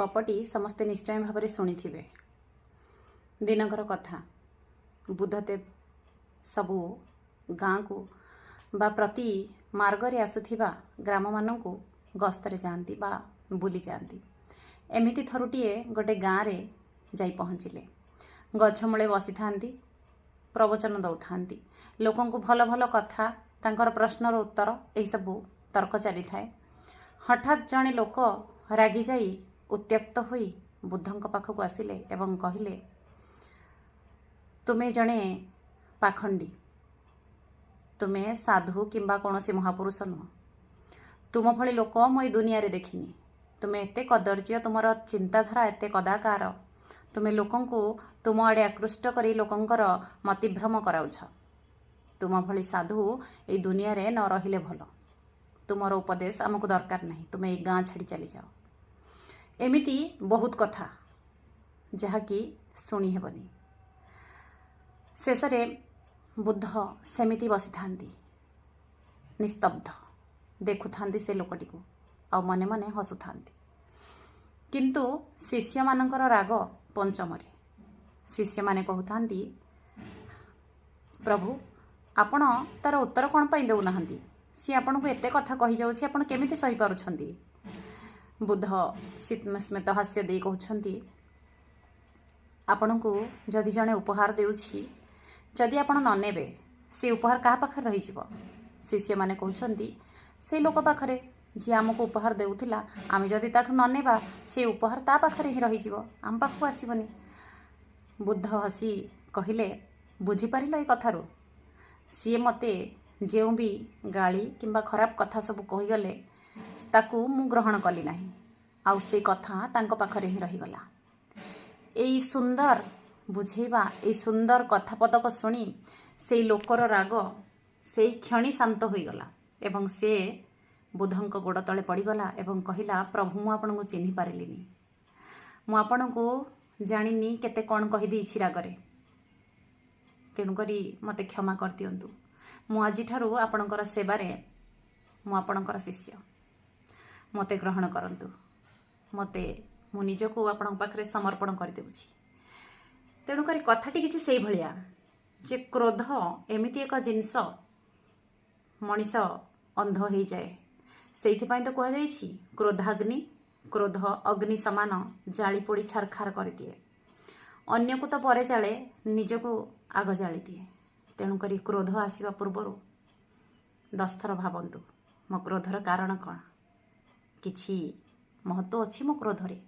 गपटी समस्ते निश्चय भाव शुणी दिनकर कथा बुद्धदेव सबू गाँ को बा प्रति मार्गरे आसुथिबा ग्राम मानू गस्तरे जाती बा बुली जाती। एमिति थरुटिए गोटे गाँव रे जाई पहुँचिले। गछमूले बसी थांती, प्रवचन दौथांती, लोकों को भल भल कथा तांकर प्रश्नर उत्तर यही सबू तर्क चली थाए। हठात जड़े लोक रागी जाई उत्त्यक्त होई बुद्धंक पाखक आसिले एवं कहिले, तुमे जड़े पाखंडी, तुमे साधु किंबा कौनसी महापुरुष नुह, तुम भली लोक मु दुनिया रे देखिनी। तुमे एते कदर्य, तुमर चिंताधारा एते कदाकार, तुमे लोकं को तुम आड़े आकृष्ट करी लोकंकर मतिभ्रम कराउछ। तुम भली साधु ए दुनिया रे न रहिले भल, तुमर उपदेश आमको दरकार नहीं, तुमे ए गाँ छाड़ी चली जाओ। एमिति बहुत कथा जहाँकि शुणी हेबनी। शेषरे बुद्ध सेमिति बसी थांती, निस्तब्ध देखु थांती से लोकटी को, आ मने मने हसु थांती। किंतु शिष्य मानकर राग पंचमरे। शिष्य माने कहउथांती, प्रभु आपण तार उत्तर कौन पाई देउ नहंती? सी आपण को एते कथा कहि जाउछि, आपण केमिति सही पारुछंती? बुद्ध स्मित हास्य दे कहउछंती, आपण को जदि जणे उपहार देउछि, जदि आपण न नेबे से उपहार कहा पाखरे रहि जिवो? शिष्य माने कहउछंती, से लोक पाखरे जी आमको उपहार देउथिला, आमे जदि ताठु न नेबा से उपहार ता पाखरे ही रहि जिवो, आम पाखु आसीबनी। बुद्ध हसी कहिले, बुझी पारिल ए कथारु? सी मते जेउ भी गाली किंबा खराब कथा सब कही गले ताकू मु ग्रहण कली नाही, आउ से कथा तांको पाखरे ही रही गला। एई सुंदर बुझेबा, एई सुंदर कथा पदक शुणी से लोकर राग से क्षणी शांत होई गला एवं से बुद्धंक गोड़ तले पड़ीगला एवं कहिला, प्रभु मु आपन को चिन्हि पारिलिनी, मु आपन को जानिनी केते कौन कहि देछि रागरे, तेणुकरी मते क्षमा कर दियंतु। मु आजि ठारू आपणकर सेवारे मु आपणकर शिष्य, मते ग्रहण करंतु, मते मु निजको आपन पाखरे समर्पण कर देउछि। तेणुकरी कथाटी किछि सेई भलिया जे क्रोध एमिति एक जिनिस मनीष अंध हो जाए। सेइथिपाई तो कह जाइछि, क्रोधाग्नि, क्रोध अग्नि समान जाली पोड़ी छारखार कर दिए, अन्य को तो परे जाले, निजको आग जाली दिए। तेणुकरी क्रोध आसिबा पूर्वरु 10 थर भावंतु, मो क्रोधर कारण कौन, किछि महत्व अछि मो क्रोधरे।